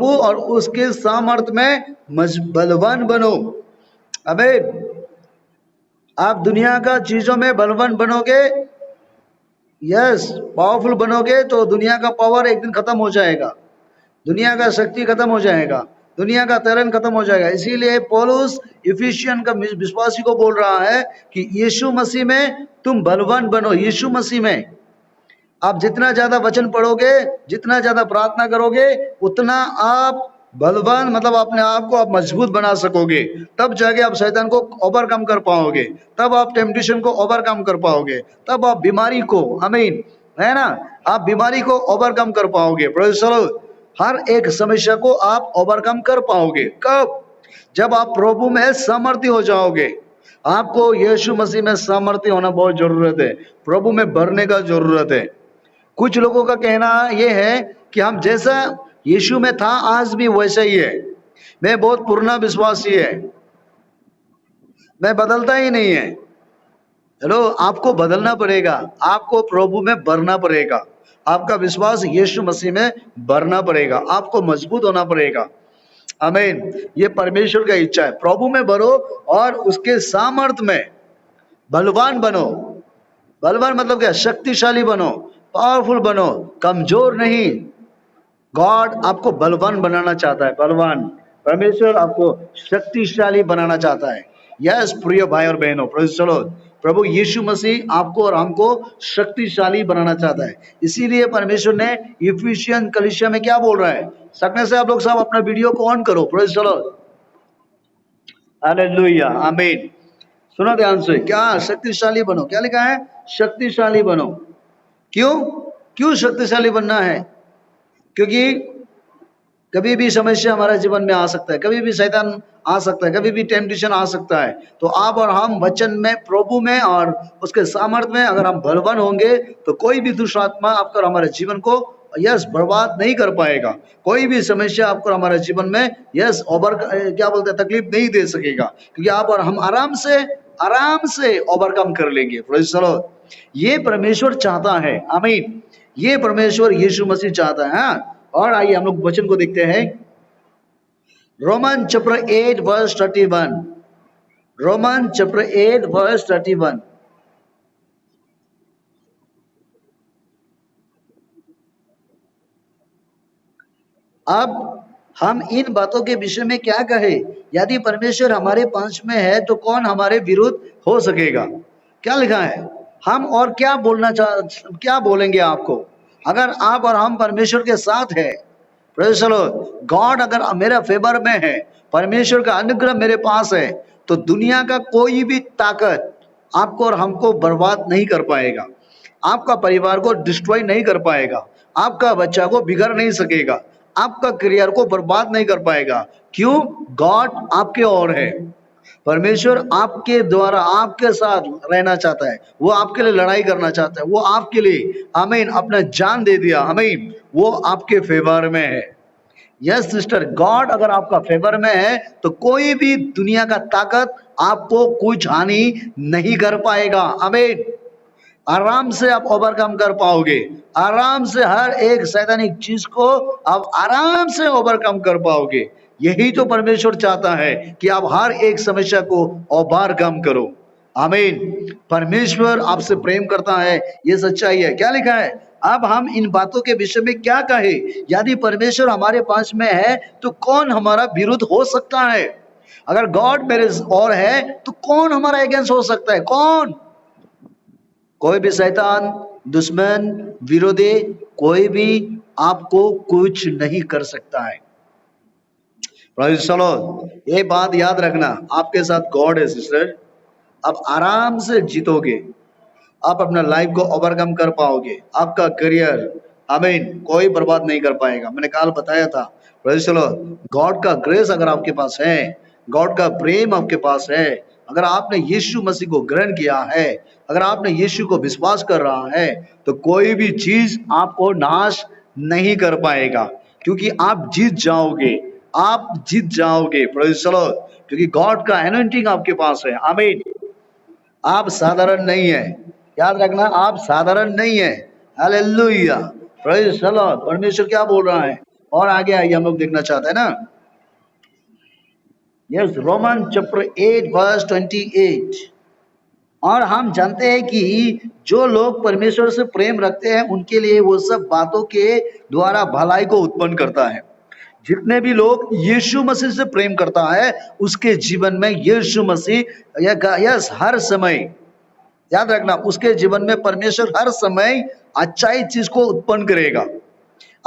प्रभु और उसके सामर्थ में बलवान बनो। आमीन। आप दुनिया का चीजों में बलवान बनोगे, यस, पावरफुल बनोगे तो दुनिया का पावर एक दिन खत्म हो जाएगा, दुनिया का शक्ति खत्म हो जाएगा, दुनिया का तरण खत्म हो जाएगा। इसीलिए पौलुस इफिशियन का विश्वासी को बोल रहा है कि यीशु मसीह में तुम बलवान बनो। यीशु मसीह में आप जितना ज्यादा वचन पढ़ोगे, जितना ज्यादा प्रार्थना करोगे, उतना आप बलवान, मतलब अपने आप को आप मजबूत बना सकोगे। तब जाके आप शैतान को ओवरकम कर पाओगे, तब आप टेम्पटेशन को ओवरकम कर पाओगे, तब आप बीमारी को, आमीन, है ना, आप बीमारी को ओवरकम कर पाओगे। Praise the Lord. हर एक समस्या को आप ओवरकम कर पाओगे। कब? जब आप प्रभु में सामर्थ्य हो जाओगे। आपको यीशु मसीह में सामर्थ्य होना बहुत जरूरत है, प्रभु में भरने का जरूरत है। कुछ लोगों का कहना यह है कि हम जैसा यीशु में था आज भी वैसा ही है, मैं बहुत पुराना विश्वासी है, मैं बदलता ही नहीं है। हेलो, आपको बदलना पड़ेगा, आपको प्रभु में भरना पड़ेगा, आपका विश्वास यीशु मसीह में भरना पड़ेगा, आपको मजबूत होना पड़ेगा। आमीन। ये परमेश्वर का इच्छा है। प्रभु में भरो और उसके सामर्थ्य में बलवान बनो। बलवान मतलब क्या? शक्तिशाली बनो, पावरफुल बनो, कमजोर नहीं। गॉड आपको बलवान बनाना चाहता है, बलवान। परमेश्वर आपको शक्तिशाली बनाना चाहता है। यस प्रिय भाई और बहनों, प्रेज़ द लॉर्ड। प्रभु यीशु मसीह आपको और हमको शक्तिशाली बनाना चाहता है। इसीलिए परमेश्वर ने इफिसियन कलीसिया में क्या बोल रहा है? सकने से आप लोग सब अपना वीडियो को ऑन करो। प्रेज़ द लॉर्ड, हालेलुया, आमीन। सुनो ध्यान से, क्या शक्तिशाली बनो, क्या लिखा है? शक्तिशाली बनो। क्यों? क्यों शक्तिशाली बनना है? क्योंकि कभी भी समस्या हमारे जीवन में आ सकता है, कभी भी शैतान आ सकता है, कभी भी टेम्पटेशन आ सकता है। तो आप और हम वचन में, प्रभु में और उसके सामर्थ्य में अगर हम बलवान होंगे तो कोई भी दुष्ट आत्मा आपको और हमारे जीवन को यस बर्बाद नहीं कर पाएगा। कोई भी समस्या आपको और हमारे जीवन में यस क्या बोलते हैं, तकलीफ नहीं दे सकेगा, क्योंकि आप और हम आराम से ओवरकम कर लेंगे। Praise the Lord. ये परमेश्वर चाहता है, आमीन। ये परमेश्वर यीशु मसीह चाहता है। हाँ? और आइए हम लोग वचन को देखते हैं। Roman chapter 8 verse 31। Roman chapter 8 verse 31। अब हम इन बातों के विषय में क्या कहें? यदि परमेश्वर हमारे पक्ष में है तो कौन हमारे विरुद्ध हो सकेगा? क्या लिखा है? हम और क्या बोलेंगे आपको? अगर आप और हम परमेश्वर के साथ है, प्रेज़ द लॉर्ड, गॉड अगर मेरा फेवर में है, परमेश्वर का अनुग्रह मेरे पास है, तो दुनिया का कोई भी ताकत आपको और हमको बर्बाद नहीं कर पाएगा, आपका परिवार को डिस्ट्रॉय नहीं कर पाएगा, आपका बच्चा को बिगड़ नहीं सकेगा, आपका करियर को बर्बाद नहीं कर पाएगा। क्यों? गॉड आपके ओर है। परमेश्वर आपके द्वारा आपके साथ रहना चाहता है, वो आपके लिए लड़ाई करना चाहता है, वो आपके लिए, आमीन, अपना जान दे दिया, आमीन, वो आपके फेवर में है। यस सिस्टर, गॉड अगर आपका फेवर में है तो कोई भी दुनिया का ताकत आपको कुछ हानि नहीं कर पाएगा। आमीन। आराम से आप ओवरकम कर पाओगे, आराम से हर एक शैतानिक चीज को आप आराम से ओवरकम कर पाओगे। यही तो परमेश्वर चाहता है कि आप हर एक समस्या को ओवरकम करो। आमीन। परमेश्वर आपसे प्रेम करता है, ये सच्चाई है। क्या लिखा है? अब हम इन बातों के विषय में क्या कहें? यदि परमेश्वर हमारे पास में है तो कौन हमारा विरुद्ध हो सकता है? अगर गॉड मेरे और है तो कौन हमारा अगेंस्ट हो सकता है? कौन? कोई भी शैतान, दुश्मन, विरोधी, कोई भी आपको कुछ नहीं कर सकता है। चलो ये बात याद रखना, आपके साथ गॉड है सिस्टर। आप आराम से जीतोगे, आप अपना लाइफ को ओवरकम कर पाओगे, आपका करियर, आमीन, कोई बर्बाद नहीं कर पाएगा। मैंने कल बताया था, चलो गॉड का ग्रेस अगर आपके पास है, गॉड का प्रेम आपके पास है, अगर आपने यीशु मसीह को ग्रहण किया है, अगर आपने यीशु को विश्वास कर रहा है, तो कोई भी चीज आपको नाश नहीं कर पाएगा, क्योंकि आप जीत जाओगे, आप जीत जाओगे। Praise the Lord. क्योंकि गॉड का एनॉइंटिंग आपके पास है। आमीन। आप साधारण नहीं है, याद रखना, आप साधारण नहीं है। Hallelujah, praise the Lord. परमेश्वर क्या बोल रहा है? और आगे आइए, हम लोग देखना चाहते हैं ना। Yes, Roman chapter 8 verse 28। और हम जानते हैं कि जो लोग परमेश्वर से प्रेम रखते हैं उनके लिए वो सब बातों के द्वारा भलाई को उत्पन्न करता है। जितने भी लोग यीशु मसीह से प्रेम करता है उसके जीवन में यीशु मसीह यस हर समय, याद रखना, उसके जीवन में परमेश्वर हर समय अच्छाई चीज को उत्पन्न करेगा।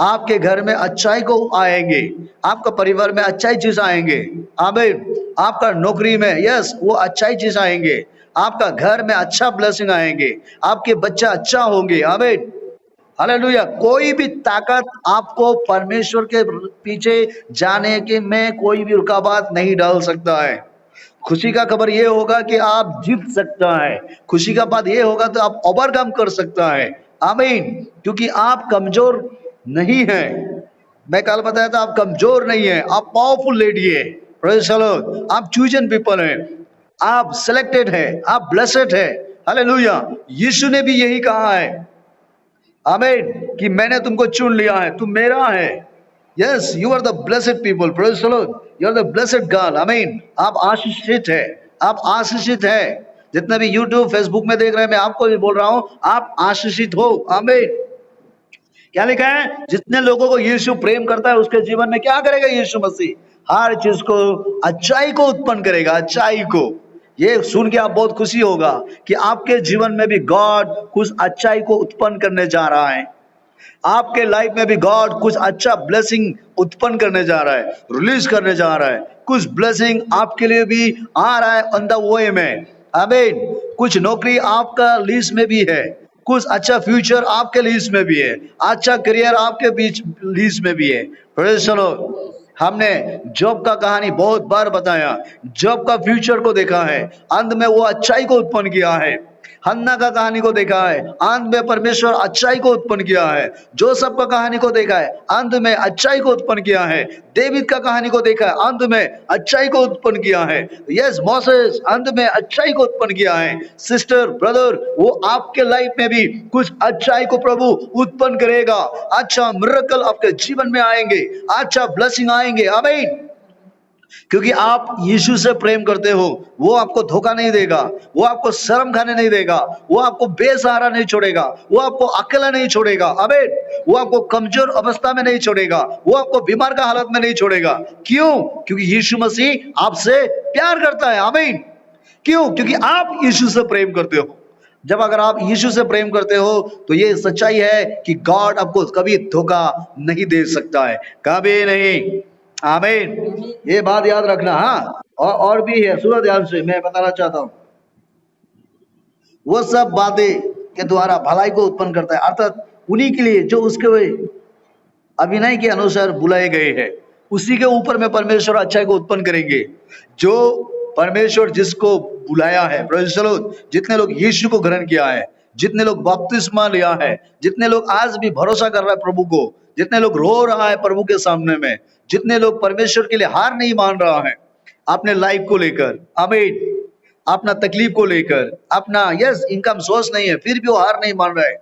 आपके घर में अच्छाई को आएंगे, आपका परिवार में अच्छाई चीज आएंगे, आमीन। आपका नौकरी में यस वो अच्छाई चीज आएंगे, आपका घर में अच्छा ब्लेसिंग आएंगे, आपके बच्चा अच्छा होंगे, आमीन, हालेलुया। कोई भी ताकत आपको परमेश्वर के पीछे जाने के में कोई भी रुकावट नहीं डाल सकता है। खुशी का खबर ये होगा कि आप जीत सकता है, खुशी का बात ये होगा तो आप ओवरकम कर सकता है, आमीन। क्योंकि आप कमजोर नहीं है, मैं कल बताया था, आप कमजोर नहीं है, आप पावरफुल लेडी है, प्रेज़ द लॉर्ड। आप चूजन पीपल है, आप सिलेक्टेड है, आप ब्लेसेड है, हालेलुया। यीशु ने भी यही कहा है, आमीन, कि मैंने तुमको चुन लिया है, तुम मेरा है। Yes, you are the blessed people, praise the Lord, you are the blessed girl, आमीन। आप आशीषित है, आप आशीषित है। जितने भी यूट्यूब फेसबुक में देख रहे हैं, मैं आपको भी बोल रहा हूं, आप आशीषित हो, आमीन। क्या लिखा है? जितने लोगों को यीशु प्रेम करता है उसके जीवन में क्या करेगा यीशु मसीह? हर चीज को, अच्छाई को उत्पन्न करेगा, अच्छाई को। ये सुन के आप बहुत खुशी होगा कि आपके जीवन में भी गॉड कुछ अच्छाई को उत्पन्न करने जा रहा है। आपके लाइफ में भी गॉड कुछ अच्छा ब्लेसिंग उत्पन्न करने जा रहा है, रिलीज करने जा रहा है। कुछ ब्लेसिंग आपके लिए भी आ रहा है ऑन द वे में, आमीन। कुछ नौकरी आपका लिस्ट में भी है, कुछ अच्छा फ्यूचर आपके लिस्ट में भी है, अच्छा करियर आपके बीच लिस्ट में भी है, प्रेज़ द लॉर्ड। हमने जॉब का कहानी बहुत बार बताया, जॉब का फ्यूचर को देखा है, अंत में वो अच्छाई को उत्पन्न किया है। हन्ना का कहानी को देखा है, अंत में परमेश्वर अच्छाई को उत्पन्न किया है। जोसेफ का कहानी को देखा है, अंत में अच्छाई को उत्पन्न किया है। डेविड का कहानी को देखा है, अंत में अच्छाई को उत्पन्न किया है। यस, मोसेस, अंत में अच्छाई को उत्पन्न किया है। सिस्टर, ब्रदर, वो आपके लाइफ में भी कुछ अच्छाई को प्रभु उत्पन्न करेगा। अच्छा मिरेकल आपके जीवन में आएंगे, अच्छा ब्लेसिंग आएंगे, आमीन। क्योंकि आप यीशु से प्रेम करते हो, वो आपको धोखा नहीं देगा, वो आपको शर्म खाने नहीं देगा, वो आपको बेसहारा नहीं छोड़ेगा, वो आपको अकेला नहीं छोड़ेगा, आमीन। वो आपको कमजोर अवस्था में नहीं छोड़ेगा, वो आपको बीमार का हालत में नहीं छोड़ेगा। क्यों? क्योंकि यीशु मसीह आपसे प्यार करता है, आमीन। क्यों? क्योंकि आप यीशु से प्रेम करते हो। जब अगर आप यीशु से प्रेम करते हो तो ये सच्चाई है कि गॉड आपको कभी धोखा नहीं दे सकता है, कभी नहीं, आमीन। ये बात याद रखना। हाँ, और भी है, सुनो ध्यान से, मैं बताना चाहता हूं। वो सब बातें के द्वारा भलाई को उत्पन्न करता है, अर्थात उन्हीं के लिए जो उसके अभिनय के अनुसार बुलाए गए हैं, उसी के ऊपर में परमेश्वर अच्छाई को उत्पन्न करेंगे। जो परमेश्वर जिसको बुलाया है, प्रेज़ द लॉर्ड, जितने लोग यीशु को ग्रहण किया है, जितने लोग बपतिस्मा लिया है, जितने लोग आज भी भरोसा कर रहा है प्रभु को, जितने लोग रो रहा है प्रभु के सामने में, जितने लोग परमेश्वर के लिए हार नहीं मान रहा है अपने लाइफ को लेकर, आमीन, अपना तकलीफ को लेकर, अपना यस इनकम सोर्स नहीं है फिर भी वो हार नहीं मान रहा है,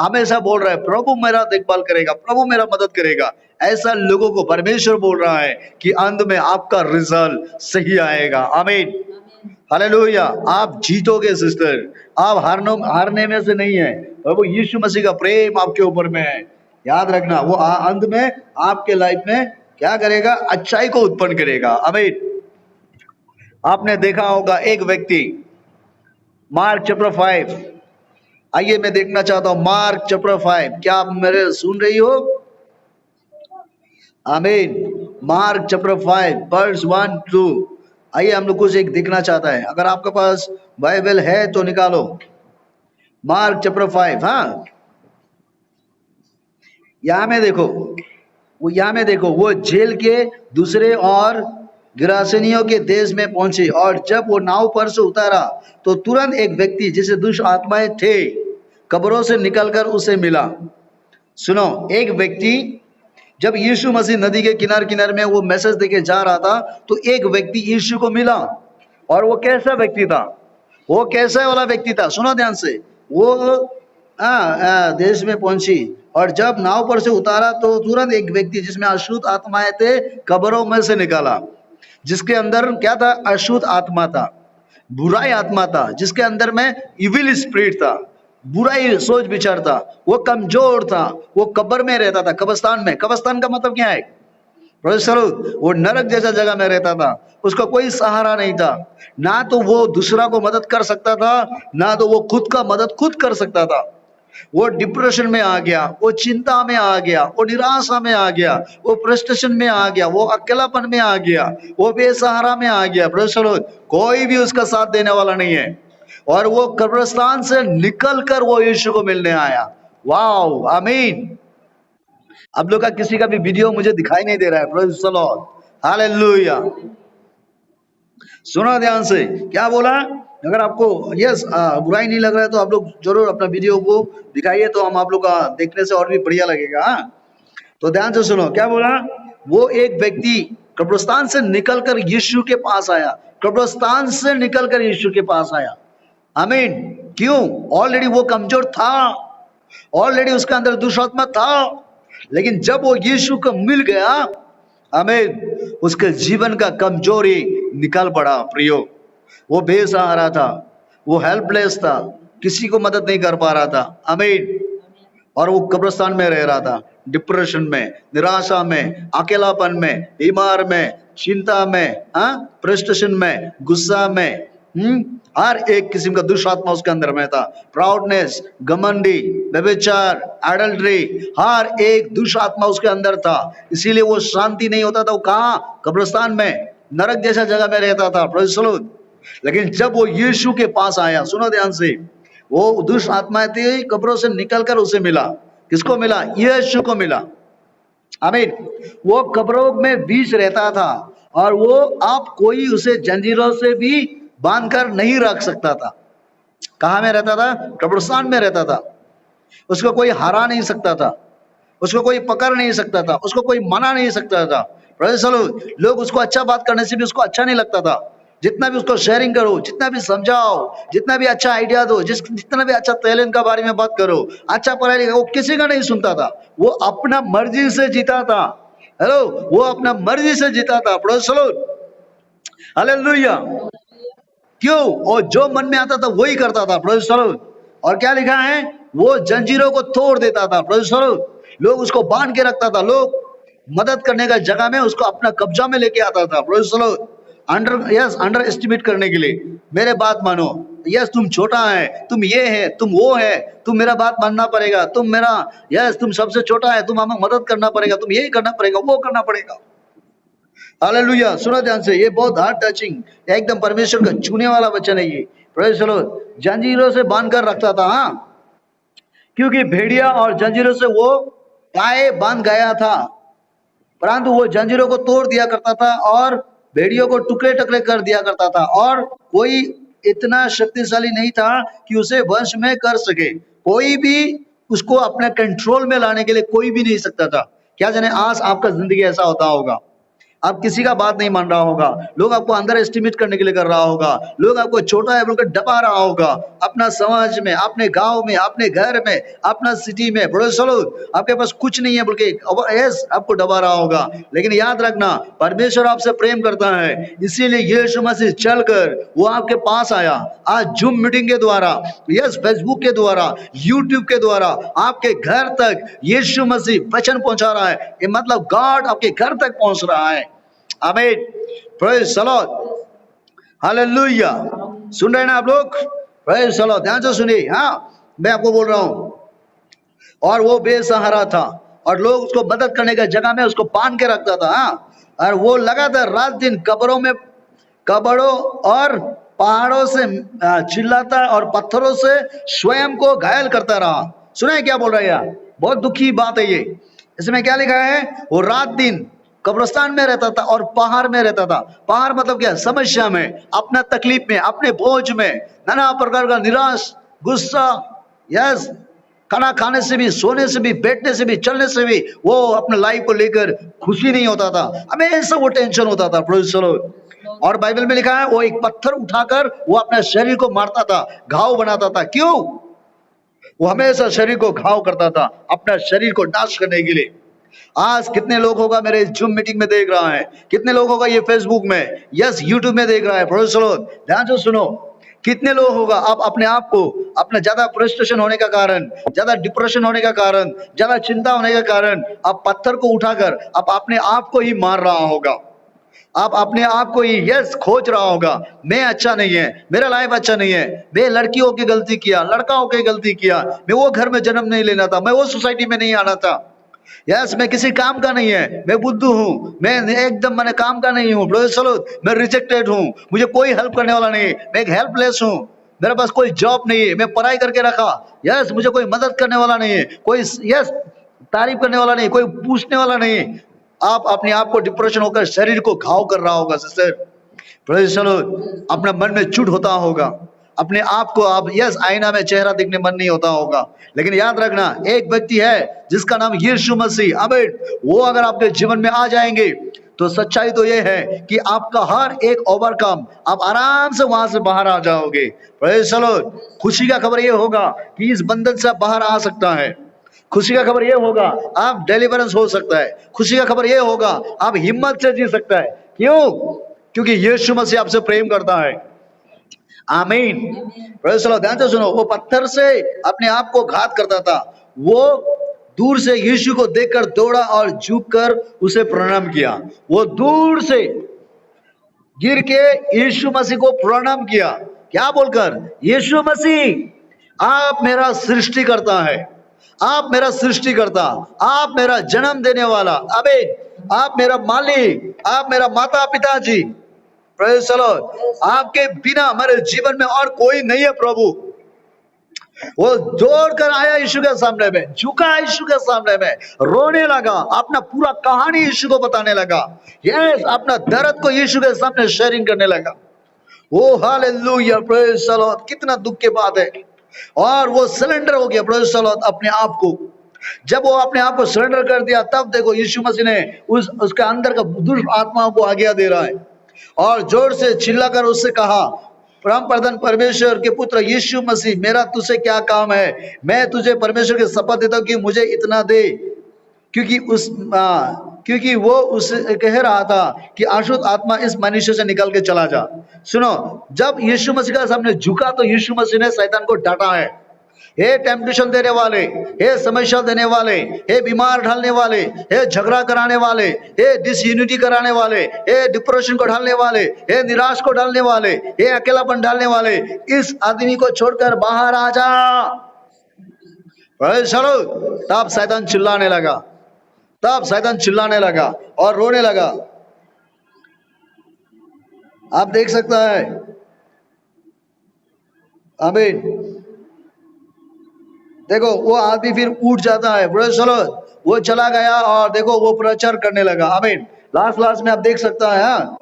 हमेशा बोल रहा है प्रभु मेरा देखभाल करेगा, प्रभु मेरा मदद करेगा। ऐसा लोगों को परमेश्वर बोल रहा है कि अंत में आपका रिजल्ट सही आएगा, आमीन, हालेलुया। आप जीतोगे सिस्टर, आप हारने में से नहीं है। प्रभु यीशु मसीह का प्रेम आपके ऊपर में है, याद रखना। वो अंत में आपके लाइफ में क्या करेगा? अच्छाई को उत्पन्न करेगा, आमीन। आपने देखा होगा एक व्यक्ति, मार्क चैप्टर 5, आइए मैं देखना चाहता हूं मार्क चैप्टर 5, क्या आप मेरे सुन रही हो? आमीन। मार्क चैप्टर 5 वर्स 1 2, आइए हम लोग कुछ एक देखना चाहता है। अगर आपके पास बाइबल है तो निकालो, मार्क चैप्टर 5। हाँ, यहां में देखो, यहां में देखो, वो जेल के दूसरे और गिरासेनियों के देश में पहुंचे, और जब वो नाव पर से उतारा तो तुरंत एक व्यक्ति जिसे दुष्ट आत्माएं थे कब्रों से निकलकर उसे मिला। सुनो, एक व्यक्ति जब यीशु मसीह नदी के किनारे में वो मैसेज देके जा रहा था तो एक व्यक्ति यीशु को मिला। और वो कैसा व्यक्ति था? वो कैसा वाला व्यक्ति था? सुनो ध्यान से। वो देश में पहुंची और जब नाव पर से उतारा तो तुरंत एक व्यक्ति जिसमें अशुद्ध आत्माएं थे कब्रों में से निकाला, जिसके अंदर क्या था? अशुद्ध आत्मा था, बुराई आत्मा था, जिसके अंदर में इविल स्पिरिट था, बुराई सोच विचार था। वो कमजोर था, वो कब्र में रहता था, कब्रिस्तान में। कब्रिस्तान का मतलब क्या है? वो नरक जैसा जगह में रहता था, उसका कोई सहारा नहीं था, ना तो वो दूसरा को मदद कर सकता था, ना तो वो खुद का मदद खुद कर सकता था। वो डिप्रेशन में आ गया, वो चिंता में आ गया, वो निराशा में आ गया, वो फ्रस्ट्रेशन में आ गया, वो अकेलापन में आ गया, वो बेसहारा में आ गया। कोई भी उसका साथ देने वाला नहीं है। और वो कब्रिस्तान से निकल कर वो यीशु को मिलने आया। वाह, आमीन। अब लोग का किसी का भी वीडियो मुझे दिखाई नहीं दे रहा है। Praise the lord, hallelujah. सुना ध्यान से, क्या बोला? अगर आपको यस बुराई नहीं लग रहा है तो आप लोग जरूर अपना वीडियो को दिखाइए, तो हम आप लोग का देखने से और भी बढ़िया लगेगा। हाँ? तो ध्यान से सुनो, क्या बोला? वो एक व्यक्ति कब्रिस्तान से निकलकर यीशु के पास आया, कब्रिस्तान से निकलकर यीशु के पास आया। आमीन। क्यों? ऑलरेडी वो कमजोर था, ऑलरेडी उसके अंदर दुष्टात्मा था, लेकिन जब वो यीशु को मिल गया, आमीन, उसके जीवन का कमजोरी निकल पड़ा। प्रियो, वो बेसहारा था, वो हेल्पलेस था, किसी को मदद नहीं कर पा रहा था। आमीन। और वो कब्रिस्तान में रह रहा था, डिप्रेशन में, निराशा में, अकेलापन में, बीमार में, चिंता में, फ्रस्ट्रेशन में, गुस्सा में, हर एक किस्म का दुष्टात्मा उसके अंदर में था। प्राउडनेस, घमंडी, व्यभिचार, एडल्ट्री, हर एक दुष्टात्मा उसके अंदर था। इसीलिए वो शांति नहीं होता था। वो कहाँ? कब्रिस्तान में, नरक जैसा जगह में रहता था। Praise the Lord. लेकिन जब वो यीशु के पास आया, सुनो ध्यान से, वो दुष्ट आत्माएं थी, कब्रों से निकलकर उसे मिला। किसको मिला? यीशु को मिला। आमीन। वो कब्रों में बीच रहता था, और वो आप कोई उसे जंजीरों से भी बांधकर नहीं रख सकता था। कहाँ में रहता था? कब्रिस्तान में रहता था। उसको कोई हरा नहीं सकता था, उसको कोई पकड़ नहीं सकता था, उसको कोई मना नहीं सकता था। Praise the Lord. लोग उसको अच्छा बात करने से भी उसको अच्छा नहीं लगता था। जितना भी उसको शेयरिंग करो, जितना भी समझाओ, जितना भी अच्छा आइडिया दो, जितना भी अच्छा टैलेंट का बारे में बात करो, अच्छा पढ़ाई लिखा, वो किसी का नहीं सुनता था। वो अपना मर्जी से जीता था। हेलो, वो अपना मर्जी से जीता था। Praise the lord, hallelujah. क्यों? और जो मन में आता था वही करता था। Praise the Lord. और क्या लिखा है? वो जंजीरों को तोड़ देता था। Praise the Lord. लोग उसको बांध के रखता था, लोग मदद करने का जगह में उसको अपना कब्जा में लेके आता था। Praise the Lord. Under estimate करने के लिए। मेरे बात मानो, यस तुम छोटा है, तुम ये है, तुम वो है, तुम मेरा बात मानना पड़ेगा, तुम मेरा, यस तुम सबसे छोटा है, तुम हमें मदद करना पड़ेगा, तुम यही करना पड़ेगा, वो करना पड़ेगा। हालेलुया। सुनो ध्यान से, ये बहुत हार्ट टचिंग, एकदम परमेश्वर का छूने वाला वचन है ये। Praise the Lord. जंजीरों से बांध कर रखता था। हाँ, क्योंकि भेड़िया और जंजीरों से वो पाए बांध गया था, परंतु वो जंजीरों को तोड़ दिया करता था और भेड़ियों को टुकड़े टुकड़े कर दिया करता था, और कोई इतना शक्तिशाली नहीं था कि उसे वश में कर सके। कोई भी उसको अपने कंट्रोल में लाने के लिए कोई भी नहीं सकता था। क्या जाने आज आपका जिंदगी ऐसा होता होगा, आप किसी का बात नहीं मान रहा होगा, लोग आपको अंडर एस्टिमेट करने के लिए कर रहा होगा, लोग आपको छोटा है बोलकर दबा रहा होगा, अपना समाज में, अपने गांव में, अपने घर में, अपना सिटी में, बड़े चलो आपके पास कुछ नहीं है बोल के यस आपको दबा रहा होगा। लेकिन याद रखना, परमेश्वर आपसे प्रेम करता है, इसीलिए यीशु मसीह चलकर वो आपके पास आया। आज जूम मीटिंग के द्वारा, यस फेसबुक के द्वारा, यूट्यूब के द्वारा आपके घर तक यीशु मसीह वचन पहुंचा रहा है। ये मतलब गॉड आपके घर तक पहुंच रहा है। Amen. Praise the lord, hallelujah. सुन रहे हैं ना आप लोग? Praise the lord. ध्यान से सुनिए। हाँ, मैं आपको बोल रहा हूं, और वो बेसहारा था, और लोग उसको मदद करने का जगह में उसको बांध के रखता था। हाँ, और वो लगातार रात दिन कब्रों और पहाड़ों से चिल्लाता और पत्थरों से स्वयं को घायल करता रहा। सुना क्या बोल रहा है यार? बहुत दुखी बात है ये। इसमें क्या लिखा है? वो रात दिन कब्रिस्तान में रहता था और पहाड़ में रहता था। पहाड़ मतलब क्या? समस्या में, अपना तकलीफ में, अपने बोझ में, नाना प्रकार का निराश, गुस्सा, यस खाना खाने से भी, सोने से भी, बैठने से भी, चलने से भी वो अपने लाइफ को लेकर खुशी नहीं होता था, हमेशा वो टेंशन होता था। Praise the Lord. और बाइबल में लिखा है वो एक पत्थर उठाकर वो अपने शरीर को मारता था, घाव बनाता था। क्यों? वो हमेशा शरीर को घाव करता था, अपना शरीर को नाश करने के लिए। आज कितने लोग होगा मेरे जूम मीटिंग में देख रहा है, कितने लोग होगा ये फेसबुक में, यस यूट्यूब में देख रहा है। प्रोफेसर ध्यान से सुनो, कितने लोग होगा आप अपने आप को, अपना ज्यादा फ्रस्ट्रेशन होने का कारण, ज्यादा डिप्रेशन होने का कारण, ज्यादा चिंता होने का कारण आप पत्थर को उठाकर आप अपने आप को ही मार रहा होगा। आप अपने आप को ही यस खोज रहा होगा, मैं अच्छा नहीं है, मेरा लाइफ अच्छा नहीं है, मैं लड़की होके गलती किया, लड़का होके गलती किया, मैं वो घर में जन्म नहीं लेना था, मैं वो सोसाइटी में नहीं आना था, यस मैं किसी काम का नहीं है, मैं बुद्धू हूँ, मैं एकदम मैंने काम का नहीं हूँ, चलो मैं रिजेक्टेड हूँ, मुझे कोई हेल्प करने वाला नहीं, मैं एक हेल्पलेस हूँ, मेरे पास कोई जॉब नहीं है, मैं पढ़ाई करके रखा, यस मुझे कोई मदद करने वाला नहीं है, कोई यस तारीफ करने वाला नहीं, कोई पूछने वाला नहीं। आप अपने आप को डिप्रेशन होकर शरीर को घाव कर रहा होगा सिस्टर, चलो अपने मन में चुट होता होगा, अपने आप को आप यस आईना में चेहरा देखने मन नहीं होता होगा। लेकिन याद रखना, एक व्यक्ति है जिसका नाम यीशु मसीह, आमीन, वो अगर आपके जीवन में आ जाएंगे तो सच्चाई तो ये है कि आपका हर एक ओवरकम आप आराम से वहां से बाहर आ जाओगे। चलो खुशी का खबर ये होगा कि इस बंधन से आप बाहर आ सकता है, खुशी का खबर यह होगा आप डिलीवरेंस हो सकता है, खुशी का खबर यह होगा आप हिम्मत से जी सकता है। क्यों? क्योंकि यीशु मसीह आपसे प्रेम करता है। आमीन। ध्यान से सुनो, वो पत्थर से अपने आप को घात करता था, वो दूर से यीशु को देखकर दौड़ा और झुककर उसे प्रणाम किया। वो दूर से गिर के यीशु मसीह को प्रणाम किया, क्या बोलकर? यीशु मसीह आप मेरा सृष्टिकर्ता है, आप मेरा सृष्टिकर्ता, आप मेरा जन्म देने वाला, अबे आप मेरा मालिक, आप मेरा माता पिताजी, प्रेज़ द लॉर्ड, आपके बिना हमारे जीवन में और कोई नहीं है प्रभु। वो दौड़ कर आया यीशु के सामने में, झुका यीशु के सामने में, रोने लगा, अपना पूरा कहानी यीशु को बताने लगा, यस अपना दर्द को यीशु के सामने शेयरिंग करने लगा। ओ हालेलुया, प्रेज़ द लॉर्ड, कितना दुख की बात है। और वो सरेंडर हो गया, प्रेज़ द लॉर्ड, अपने आप को। जब वो अपने आप को सरेंडर कर दिया, तब देखो यीशु मसीह ने उसके अंदर का दुष्ट आत्माओं को आज्ञा दे रहा है और जोर से चिल्लाकर उससे कहा, परम प्रधान परमेश्वर के पुत्र यीशु मसीह, मेरा तुझसे क्या काम है? मैं तुझे परमेश्वर के शपथ देता हूं कि मुझे इतना दे, क्योंकि वो उस कह रहा था कि अशुद्ध आत्मा इस मनुष्य से निकल के चला जा। सुनो, जब यीशु मसीह का सामने झुका तो यीशु मसीह ने शैतान को डांटा है, हे टेम्पटेशन देने वाले, हे समस्या देने वाले, हे बीमार ढालने वाले, हे झगड़ा कराने वाले, हे डिसयूनिटी कराने वाले, हे डिप्रेशन को ढालने वाले, हे निराश को डालने वाले, हे अकेलापन डालने वाले, इस आदमी को छोड़कर बाहर आ जा। चलो, तब शैतान चिल्लाने लगा, तब शैतान चिल्लाने लगा और रोने लगा। आप देख सकता है, आमीन। देखो वो आदमी फिर उठ जाता है, चलो वो चला गया और देखो वो प्रचार करने लगा, आमीन। लास्ट में आप देख सकता है, हाँ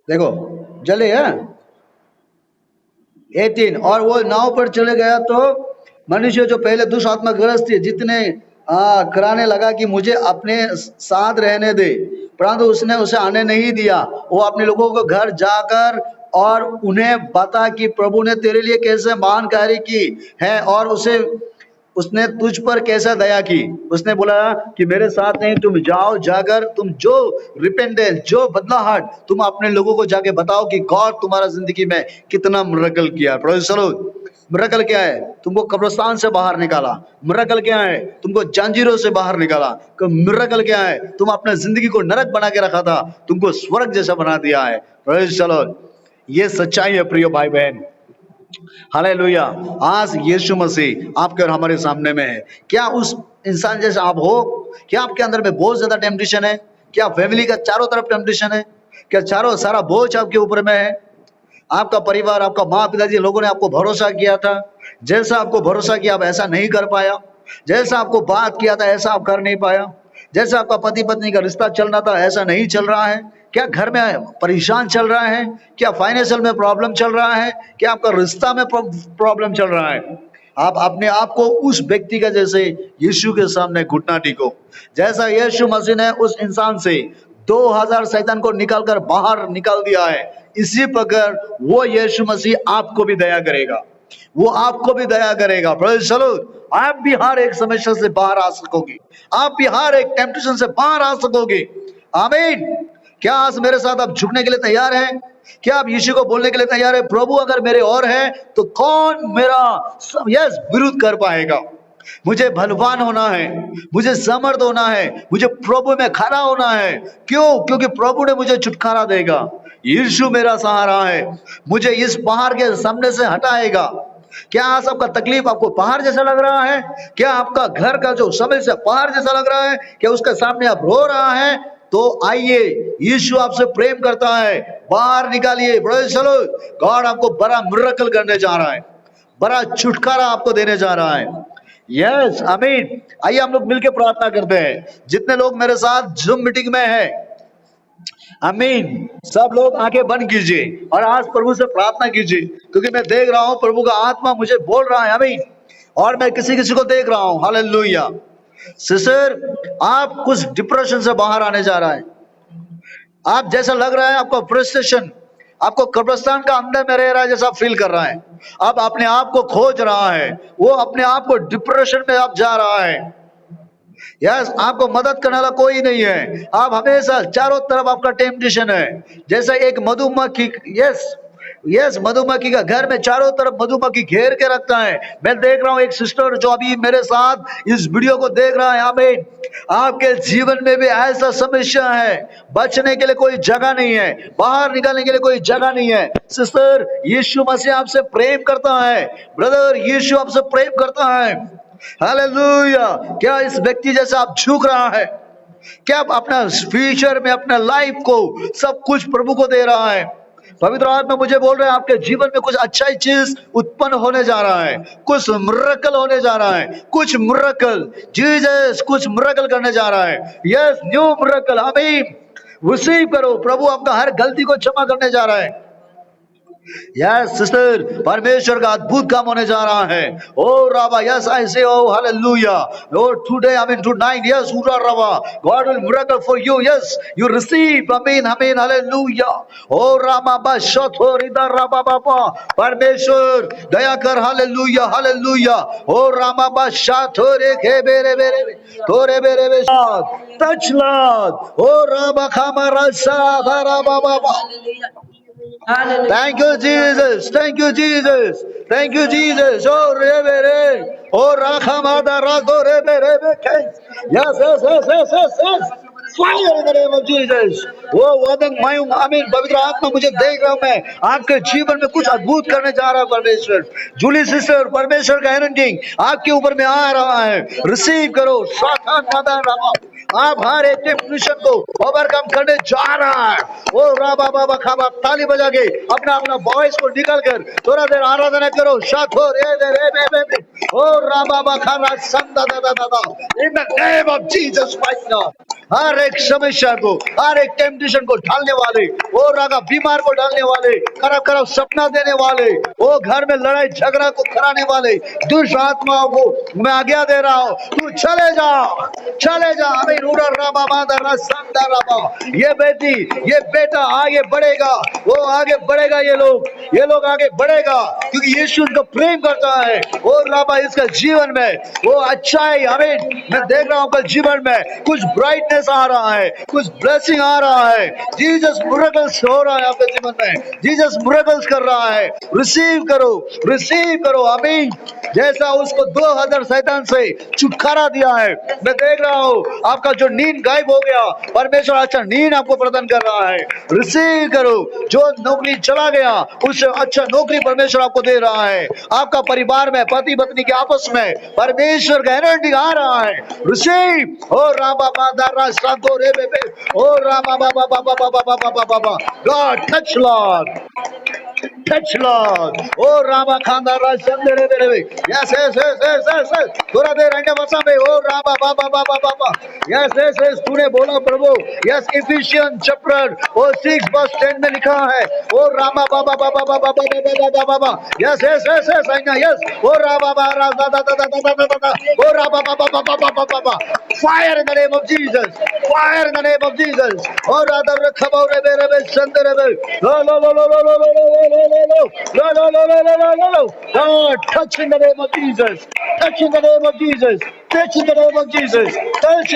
देखो जले है 18, और वो नाव पर चले गया तो मनुष्य जो पहले दुष्ट आत्मा ग्रस्त थे जितने कराने लगा कि मुझे अपने साथ रहने दे, परंतु उसने उसे आने नहीं दिया। वो अपने लोगों को घर जाकर और उन्हें बता कि प्रभु ने तेरे लिए कैसे महान कार्य की है और उसने तुझ पर कैसा दया की। उसने बोला कि मेरे साथ नहीं, तुम जाओ, जाकर तुम जो रिपेंटेंस, जो बदलाहट, तुम अपने लोगों को जाके बताओ कि गॉड तुम्हारा जिंदगी में कितना मिरेकल किया। मिरेकल क्या है? तुमको कब्रिस्तान से बाहर निकाला। मिरेकल क्या है? तुमको जंजीरों से बाहर निकाला। मिरेकल क्या है? तुम अपने जिंदगी को नरक बना के रखा था, तुमको स्वर्ग जैसा बना दिया है। प्रेज़ द लॉर्ड, ये सच्चाई है प्रिय भाई बहन। हालेलुया। आज यीशु मसीह आपके और हमारे सामने में है। क्या उस इंसान जैसे आप हो? क्या आपके अंदर में बहुत ज्यादा टेम्पटेशन है? क्या फैमिली का चारों तरफ टेम्पटेशन है? क्या चारों सारा बोझ आपके ऊपर में है? आपका परिवार, आपका माँ पिताजी लोगों ने आपको भरोसा किया था, जैसा आपको भरोसा किया आप ऐसा नहीं कर पाया, जैसा आपको बात किया था ऐसा आप कर नहीं पाया, जैसा आपका पति पत्नी का रिश्ता चलना था ऐसा नहीं चल रहा है। क्या घर में परेशान चल रहा है? क्या फाइनेंशियल में प्रॉब्लम चल रहा है? क्या आपका रिश्ता में प्रॉब्लम चल रहा है? आप अपने आप को उस व्यक्ति का जैसे यीशु के सामने घुटना टेको, जैसा यीशु मसीह ने उस इंसान से 2000 शैतान को निकालकर बाहर निकाल दिया है। इसी प्रकार वो यीशु मसीह आपको भी दया करेगा, वो आपको भी दया करेगा। Praise the Lord. आप भी हर एक समस्या से बाहर आ सकोगे, आप भी हर एक टेम्पटेशन से बाहर आ सकोगे। आमीन। क्या आज मेरे साथ आप झुकने के लिए तैयार हैं? क्या आप यीशु को बोलने के लिए तैयार है, प्रभु अगर मेरे और है तो कौन मेरा यस विरोध कर पाएगा? मुझे बलवान होना है, मुझे समर्थ होना है, मुझे प्रभु में खड़ा होना है। क्यों? क्योंकि प्रभु ने मुझे छुटकारा देगा। यीशु मेरा सहारा है, मुझे इस पहाड़ के सामने से हटाएगा। क्या आज आपका तकलीफ आपको पहाड़ जैसा लग रहा है? क्या आपका घर का जो समस्या पहाड़ जैसा लग रहा है? क्या उसके सामने आप रो रहा है? तो आइए, यीशु आपसे प्रेम करता है, बाहर निकालिए। Praise the Lord. गॉड आपको बड़ा मिरेकल करने जा रहा है, बड़ा छुटकारा आपको देने जा रहा है। यस, आमीन। आइए हम लोग मिलकर प्रार्थना करते हैं। जितने लोग मेरे साथ जूम मीटिंग में हैं, आमीन, सब लोग आंखें बंद कीजिए और आज प्रभु से प्रार्थना कीजिए, क्योंकि मैं देख रहा हूं प्रभु का आत्मा मुझे बोल रहा है। आमीन। और मैं किसी किसी को देख रहा हूं। हालेलुया। सिस्टर, आप कुछ डिप्रेशन से बाहर आने जा रहा है। आप जैसा लग रहा है आपको फ्रस्ट्रेशन, आपको कब्रिस्तान का अंदर में रह रहा है जैसा फील कर रहा है। आप अपने आप को खोज रहा है, वो अपने आप को डिप्रेशन में आप जा रहा है। यस, आपको मदद करने वाला कोई नहीं है। आप हमेशा चारों तरफ आपका टेम्पटेशन है, जैसा एक मधुमक्खी। यस यस, मधुमक्खी का घर में चारों तरफ मधुमक्खी घेर के रखता है। मैं देख रहा हूं एक सिस्टर जो अभी मेरे साथ इस वीडियो को देख रहा है। आमीन। आपके जीवन में भी ऐसा समस्या है, बचने के लिए कोई जगह नहीं है, बाहर निकालने के लिए कोई जगह नहीं है। सिस्टर, यीशु मसीह आपसे प्रेम करता है। ब्रदर, यीशु आपसे प्रेम करता है। हालेलुया। क्या इस व्यक्ति जैसा आप झुक रहा है? क्या आप अपना फ्यूचर में अपना लाइफ को सब कुछ प्रभु को दे रहा है? पवित्र आत्मा मुझे बोल रहे हैं आपके जीवन में कुछ अच्छा ही चीज उत्पन्न होने जा रहा है, कुछ मिरेकल होने जा रहा है, कुछ मिरेकल। जीसस कुछ मिरेकल करने जा रहा है। Yes, new miracle. आमीन। रिसीव करो। प्रभु आपका हर गलती को क्षमा करने जा रहा है। यस सिस्टर, परमेश्वर का अद्भुत काम होने जा रहा है। ओ राबा, yes I say oh hallelujah. Oh today, I mean tonight, yes उरा राबा, God will miracle for you. Yes, you receive. Amen amen, hallelujah. ओ रामा बा शथो रिदा राबा बाबा, परमेश्वर दया कर। Hallelujah hallelujah. ओ रामा बा शथो रे के बेरे बेरे तोरे बेरे बे टच लॉर्ड। ओ राबा खामा सा धारा बाबा। Thank you, Jesus. Thank you, Jesus. Thank you, Jesus. Oh, Rebe. Oh, Rakamada Rago Rebe. Yes, yes, yes, yes, yes, yes. Fire in the name of Jesus. वो वदन मायूं, आमीन। पवित्र आत्मा मुझे देख रहा हूं, मैं आपके जीवन में कुछ अद्भुत करने जा रहा है। परमेश्वर, जूली सिस्टर, परमेश्वर का एनोइंटिंग आपके ऊपर में आ रहा है। रिसीव करो। साथान मादा रामा, आप हर एक टेम्पटेशन को ओवरकम करने जा रहा है। ओ राबा बाबा खाबा, ताली बजा के अपना अपना वॉइस को निकाल कर थोड़ा देर आराधना करो। शाथो रे दे रे बे बे। ओ राबा बाबा खाबा संदा दा दा दा। In the name of Jesus Christ now, हर एक समस्या को, हर एक टेम्पटेशन को ढालने वाले, ओ रागा बीमार को डालने वाले, खराब खराब सपना देने वाले, ओ घर में लड़ाई झगड़ा को कराने वाले दुष्ट आत्माओं को मैं आज्ञा दे रहा हूं, तू चले जा, चले जा। अभी रूरा राबा मादा रसंदा राबा, ये बेटी, ये बेटा आगे बढ़ेगा, वो आगे बढ़ेगा। ये लोग आगे बढ़ेगा, क्योंकि यीशु उनको प्रेम करता है। और राबा इसका जीवन में वो अच्छा है। आमीन। मैं देख रहा हूं कल जीवन में कुछ ब्राइटनेस आ रहा है, कुछ ब्लेसिंग आ रहा है। जीसस मिरेकल्स हो रहा है आपके जीवन में, जीसस मिरेकल्स कर रहा है। रिसीव करो, रिसीव करो। आमीन। जैसा उसको 2000 शैतान से छुटकारा दिया है, मैं देख रहा हूं आपका जो नींद गायब हो गया, परमेश्वर अच्छा नींद आपको प्रदान कर रहा है। रिसीव करो। जो नौकरी चला गया, उससे अच्छा नौकरी परमेश्वर आपको दे रहा है। आपका परिवार में, पति पत्नी के आपस में परमेश्वर का एनर्जी आ रहा है। रिसीव। ओ रामा बाबा रासांतो रे बेबे, ओ रामा बाबा बाबा बाबा बाबा बाबा, God touch Lord, touch Lord. ओ रामा खांदा रासंदे रे रे। Yes yes yes yes yes, थोड़ा देर अंडे बसा में। ओ रामा बाबा बाबा बाबा, यस यस यस, तूने बोला प्रभु। यस, इफिशियन चैप्टर 6 वर्स 10 में लिखा है। ओ रामा बाबा बाबा बाबा बाबा बाबा, yes yes yes yes, I ना। यस, ओ रामा बाबा दा दा दा दा दा दा, ओ रामा बाबा बाबा बाबा बाबा, fire in the name of Jesus. Fire in the name of Jesus. Oh, rather, Lord, touch in the name of Jesus. Touch in the name of Jesus. Touch in the name of Jesus. Touch